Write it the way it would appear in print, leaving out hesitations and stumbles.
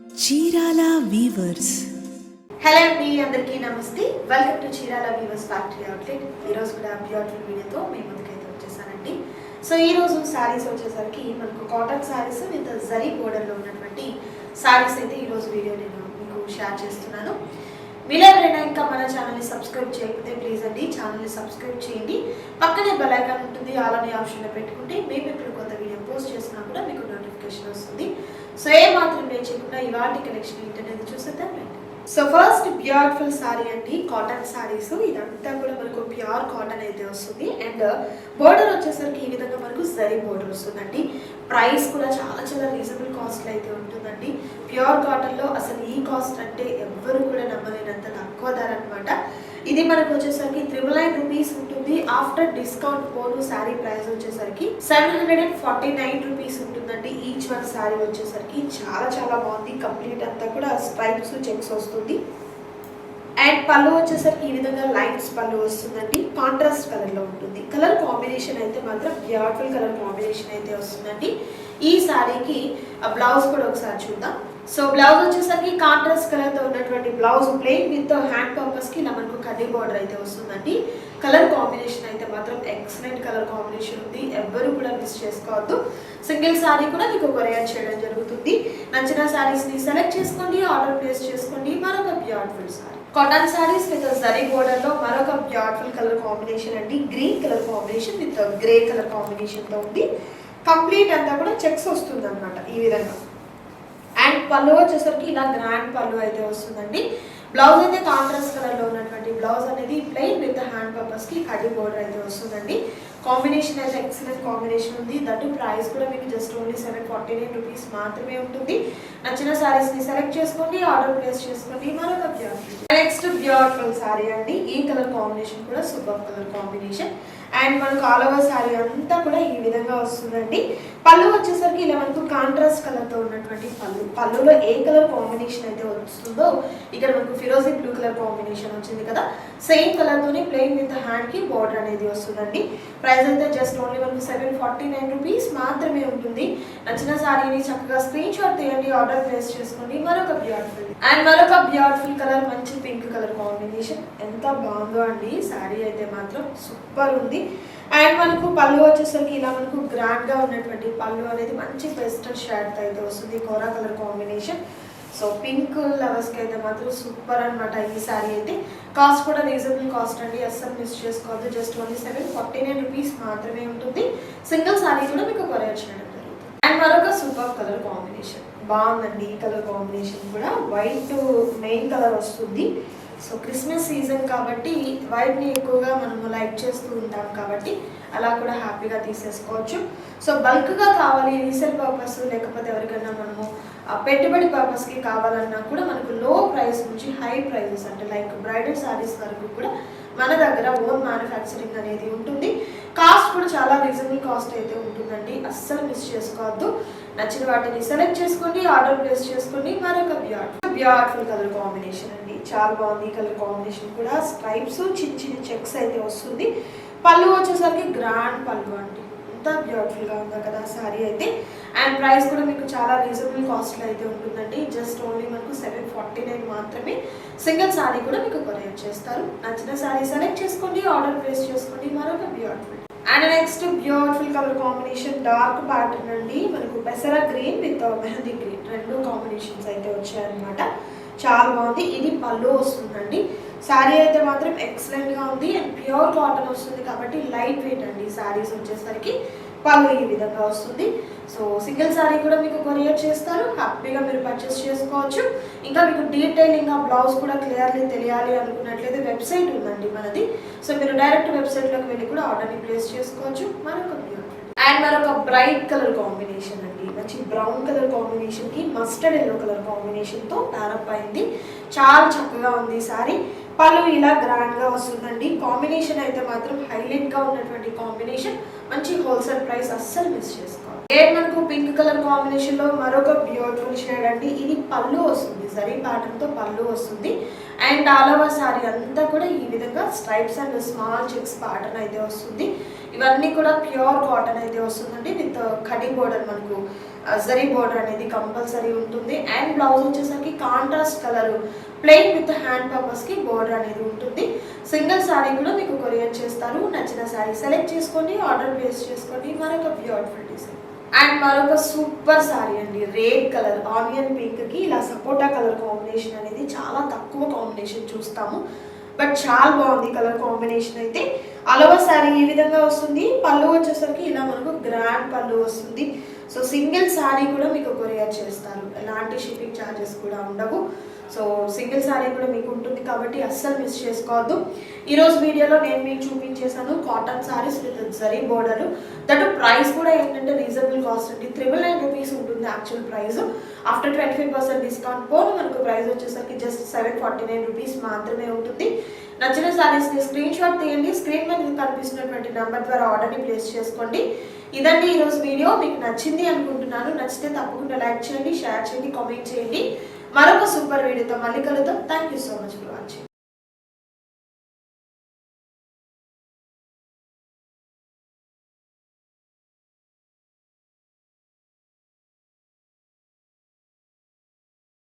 Chirala weavers. Hello అండి, అందరికీ నమస్తే. Welcome to Chirala weavers factory outlet. ఈరోజు కూడా బ్యూటిఫుల్ వీడియోతో మీ ముందుకైతే వచ్చేసానండి. సో ఈరోజు శారీస్ వచ్చేసరికి మనకు కాటన్ శారీస్ విత్ జరీ బోర్డర్లో ఉన్నటువంటి శారీస్ అయితే ఈరోజు వీడియో నేను మీకు షేర్ చేస్తున్నాను. మీరు ఎవరైనా ఇంకా మన ఛానల్ని సబ్స్క్రైబ్ చేయకపోతే ప్లీజ్ అండి ఛానల్ని సబ్స్క్రైబ్ చేయండి. పక్కనే బెల్ ఐకాన్ ఉంటుంది, ఆల్ అనే ఆప్షన్లో పెట్టుకుంటే మేము ఇప్పుడు కొత్త వీడియో పోస్ట్ చేసినా కూడా మీకు నోటిఫికేషన్ వస్తుంది. సో ఏ మాత్రం లేట్ చేయకుండా ఇవాటి కలెక్షన్ ఏంటనేది చూసేద్దాం. సో ఫస్ట్ బ్యూటిఫుల్ సారీ అండి, కాటన్ సారీస్. ఇదంతా కూడా మనకు ప్యూర్ కాటన్ అయితే వస్తుంది. అండ్ బోర్డర్ వచ్చేసరికి ఈ విధంగా మనకు జరీ బోర్డర్ వస్తుందండి. ప్రైస్ కూడా చాలా చాలా రీజనబుల్ కాస్ట్లో అయితే ఉంటుందండి. ప్యూర్ కాటన్లో అసలు ఈ కాస్ట్ అంటే ఎవ్వరు కూడా నమ్మలేనంత తక్కువ ధర అనమాట. ఇది మనకు వచ్చేసరికి 999 రూపీస్ ఉంటుంది. ఆఫ్టర్ డిస్కౌంట్ పోను శారీ ప్రైస్ వచ్చేసరికి 749 రూపీస్ ఉంటుందండి. ఈచ్ వన్ శారీ వచ్చేసరికి చాలా చాలా బాగుంది. కంప్లీట్ అంతా కూడా స్ట్రైప్స్ చెక్స్ వస్తుంది. అండ్ పళ్ళు వచ్చేసరికి ఈ విధంగా లైన్స్ పళ్ళు వస్తుందండి. కాంట్రాస్ట్ కలర్లో ఉంటుంది. కలర్ కాంబినేషన్ అయితే మాత్రం బ్యూటిఫుల్ కలర్ కాంబినేషన్ అయితే వస్తుందండి. ఈ శారీకి బ్లౌజ్ కూడా ఒకసారి చూద్దాం. సో బ్లౌజ్ వచ్చేసరికి కాంట్రాస్ట్ కలర్తో ఉన్నటువంటి బ్లౌజ్ ప్లెయిన్ విత్ హ్యాండ్ పర్పస్కి ఇలా మనకు కడ్డీ బార్డర్ అయితే వస్తుందండి. కలర్ కాంబినేషన్ అయితే మాత్రం ఎక్సలెంట్ కలర్ కాంబినేషన్ ఉంది. ఎవ్వరు కూడా మిస్ చేసుకోవద్దు. సింగిల్ శారీ కూడా మీకు కొరియర్ చేయడం జరుగుతుంది. నచ్చిన శారీస్ని సెలెక్ట్ చేసుకోండి, ఆర్డర్ ప్లేస్ చేసుకోండి. మరొక beautiful sari cotton saris with zari బోర్డర్లో మరొక బ్యూటిఫుల్ కలర్ కాంబినేషన్ అండి. Green colour combination with grey colour కాంబినేషన్తో ఉంది. కంప్లీట్ అంతా కూడా చెక్స్ వస్తుంది అనమాట ఈ విధంగా. అండ్ పళ్ళు వచ్చేసరికి ఇలా గ్రాండ్ పళ్ళు అయితే వస్తుందండి. బ్లౌజ్ అయితే కాంట్రాస్ట్ కలర్లో ఉన్నటువంటి బ్లౌజ్ అనేది ప్లెయిన్ విత్ హ్యాండ్ పర్పస్కి కడ్డీ బోర్డర్ అయితే వస్తుందండి. కాంబినేషన్ అయితే ఎక్సలెంట్ కాంబినేషన్ ఉంది. దట్ ప్రైస్ కూడా మీకు జస్ట్ ఓన్లీ 749 రూపీస్ మాత్రమే ఉంటుంది. నచ్చిన శారీస్ని సెలెక్ట్ చేసుకోండి, ఆర్డర్ ప్లేస్ చేసుకోండి. మరొక బ్యూటిఫుల్ నెక్స్ట్ బ్యూటిఫుల్ శారీ అండి. ఈ కలర్ కాంబినేషన్ కూడా సూపర్ కలర్ కాంబినేషన్. అండ్ మనకు ఆల్ ఓవర్ శారీ అంతా కూడా ఈ విధంగా వస్తుందండి. పళ్ళు వచ్చేసరికి ఇలా మనకు కాంట్రాస్ట్ కలర్తో ఉన్నటువంటి పళ్ళులో ఏ కలర్ కాంబినేషన్ అయితే వస్తుందో ఇక్కడ మనకు ఫిరోజీ బ్లూ కలర్ కాంబినేషన్ వచ్చింది కదా, సేమ్ కలర్తోనే ప్లెయిన్ విత్ హ్యాండ్కి బార్డర్ అనేది వస్తుందండి. ప్రైస్ అయితే జస్ట్ ఓన్లీ మనకు 749 రూపీస్ మాత్రమే ఉంటుంది. నచ్చిన శారీని చక్కగా స్క్రీన్ షాట్ తీయండి, ఆర్డర్ ప్లేస్ చేసుకోండి. మరొక బ్యూటిఫుల్ కలర్ మంచి పింక్ కలర్ కాంబినేషన్. ఎంత బాగుందో అండి శారీ అయితే మాత్రం సూపర్ ఉంది. అండ్ మనకు పళ్ళు వచ్చేసరికి ఇలా మనకు గ్రాండ్గా ఉన్నటువంటి పళ్ళు అనేది మంచి పెస్టల్ షేడ్ అయితే వస్తుంది. కోరా కలర్ కాంబినేషన్. సో పింక్ లవర్స్కి అయితే మాత్రం సూపర్ అనమాట ఈ శారీ అయితే. కాస్ట్ కూడా రీజనబుల్ కాస్ట్ అండి, అస్సలు మిస్ చేసుకోవద్దు. జస్ట్ ఓన్లీ 749 రూపీస్ మాత్రమే ఉంటుంది. సింగిల్ శారీ కూడా మీకు కొరియర్ చేయడం జరుగుతుంది. అండ్ మరొక సూపర్ కలర్ కాంబినేషన్ బాగుందండి. ఈ కలర్ కాంబినేషన్ కూడా వైట్ మెయిన్ కలర్ వస్తుంది. సో క్రిస్మస్ సీజన్ కాబట్టి వైట్ని ఎక్కువగా మనము లైక్ చేస్తూ ఉంటాం కాబట్టి అలా కూడా హ్యాపీగా తీసేసుకోవచ్చు. సో బల్క్గా కావాలి రీసేల్ పర్పస్, లేకపోతే ఎవరికైనా మనము పెట్టుబడి పర్పస్కి కావాలన్నా కూడా మనకు లో ప్రైస్ నుంచి హై ప్రైజెస్ అంటే లైక్ బ్రైడల్ శారీస్ వరకు కూడా మన దగ్గర ఓన్ మ్యానుఫ్యాక్చరింగ్ అనేది ఉంటుంది. కాస్ట్ కూడా చాలా రీజనబుల్ కాస్ట్ అయితే ఉంటుందండి, అస్సలు మిస్ చేసుకోవద్దు. నచ్చిన వాటిని సెలెక్ట్ చేసుకోండి, ఆర్డర్ ప్లేస్ చేసుకోండి. మరొక బ్యూటిఫుల్ కలర్ కాంబినేషన్ అండి, చాలా బాగుంది. ఈ కలర్ కాంబినేషన్ కూడా స్ట్రైప్స్ చిన్న చిన్న చెక్స్ అయితే వస్తుంది. పళ్ళు వచ్చేసరికి గ్రాండ్ పళ్ళు అండి, ఎంత బ్యూటిఫుల్గా ఉందా కదా శారీ అయితే. అండ్ ప్రైస్ కూడా మీకు చాలా రీజనబుల్ కాస్ట్లో అయితే ఉంటుందండి. జస్ట్ ఓన్లీ మనకు 749 మాత్రమే. సింగిల్ శారీ కూడా మీకు కొరియర్ చేస్తారు. నచ్చిన శారీ సెలెక్ట్ చేసుకోండి, ఆర్డర్ ప్లేస్ చేసుకోండి. మరొక beautiful and next beautiful colour combination dark pattern అండి. మనకు పెసరా గ్రీన్ విత్ మెహందీ గ్రీన్ రెండు కాంబినేషన్స్ అయితే వచ్చాయన్నమాట. చాలా బాగుంది. ఇది పళ్ళు వస్తుందండి. శారీ అయితే మాత్రం ఎక్సలెంట్గా ఉంది. అండ్ ప్యూర్ కాటన్ వస్తుంది కాబట్టి లైట్ వెయిట్ అండి శారీస్ వచ్చేసరికి. పళ్ళు ఈ విధంగా వస్తుంది. సో సింగిల్ శారీ కూడా మీకు కొరియర్ చేస్తారు, హ్యాపీగా మీరు పర్చేస్ చేసుకోవచ్చు. ఇంకా మీకు డీటెయిలింగ్ బ్లౌజ్ కూడా క్లియర్లీ తెలియాలి అనుకున్నట్లయితే వెబ్సైట్ ఉందండి మనది. సో మీరు డైరెక్ట్ వెబ్సైట్లోకి వెళ్ళి కూడా ఆర్డర్ని ప్లేస్ చేసుకోవచ్చు. మరొక బ్రైట్ కలర్ కాంబినేషన్ అండి, మంచి బ్రౌన్ కలర్ కాంబినేషన్కి మస్టర్డ్ ఎల్లో కలర్ కాంబినేషన్తో టారప్ అయింది. చాలా చక్కగా ఉంది శారీ. పళ్ళు ఇలా గ్రాండ్గా వస్తుందండి. కాంబినేషన్ అయితే మాత్రం హైలైట్గా ఉన్నటువంటి కాంబినేషన్. మంచి హోల్సేల్ ప్రైస్, అస్సలు మిస్ చేసుకోవాలి. మనకు పింక్ కలర్ కాంబినేషన్లో మరొక బ్యూటిఫుల్ షేడ్ అండి. ఇది పళ్ళు వస్తుంది, జరీ ప్యాటర్న్తో పళ్ళు వస్తుంది. అండ్ ఆల్ ఓవర్ శారీ అంతా కూడా ఈ విధంగా stripes and small checks pattern అయితే వస్తుంది. ఇవన్నీ కూడా ప్యూర్ కాటన్ అయితే వస్తుందండి విత్ కడ్డీ బోర్డర్ మనకు జరీ బోర్డర్ అనేది కంపల్సరీ ఉంటుంది. అండ్ బ్లౌజ్ వచ్చేసరికి contrast colour plain with hand purpose కి బోర్డర్ అనేది ఉంటుంది. సింగిల్ సారీ కూడా మీకు కొరియర్ చేస్తారు. నచ్చిన సారీ సెలెక్ట్ చేసుకోండి, ఆర్డర్ ప్లేస్ చేసుకోండి. మరొక బ్యూటిఫుల్ డిజైన్ అండ్ మరొక సూపర్ సారీ అండి. రెడ్ కలర్ ఆనియన్ పింక్ కి ఇలా సపోటా కలర్ కాంబినేషన్ అనేది చాలా తక్కువ కాంబినేషన్ చూస్తాము, బట్ చాలా బాగుంది కలర్ కాంబినేషన్ అయితే. అలవ శారీ ఈ విధంగా వస్తుంది. పళ్ళు వచ్చేసరికి ఇలా మనకు గ్రాండ్ పళ్ళు వస్తుంది. సో సింగిల్ శారీ కూడా మీకు కొరియర్ చేస్తారు, ఎలాంటి షిప్పింగ్ ఛార్జెస్ కూడా ఉండవు. సో సింగిల్ శారీ కూడా మీకు ఉంటుంది కాబట్టి అస్సలు మిస్ చేసుకోవద్దు. ఈరోజు వీడియోలో నేను మీకు చూపించేసాను cotton saris with zari border. That price కూడా ఏంటంటే రీజనబుల్ కాస్ట్ అండి. 999 రూపీస్ ఉంటుంది యాక్చువల్ ప్రైస్. ఆఫ్టర్ 25% డిస్కౌంట్ పోను మనకు ప్రైస్ వచ్చేసరికి జస్ట్ 749 రూపీస్ మాత్రమే ఉంటుంది. నచ్చిన శారీస్ని స్క్రీన్ షాట్ తీయండి, స్క్రీన్ మీద కనిపిస్తున్నటువంటి నెంబర్ ద్వారా ఆర్డర్ని ప్లేస్ చేసుకోండి. ఇదండి ఈరోజు వీడియో. మీకు నచ్చింది అనుకుంటున్నాను. నచ్చితే తప్పకుండా లైక్ చేయండి, షేర్ చేయండి, కామెంట్ చేయండి. మరొక సూపర్ వీడియోతో మళ్ళీ కలుద్దాం. Thank you so much for watching.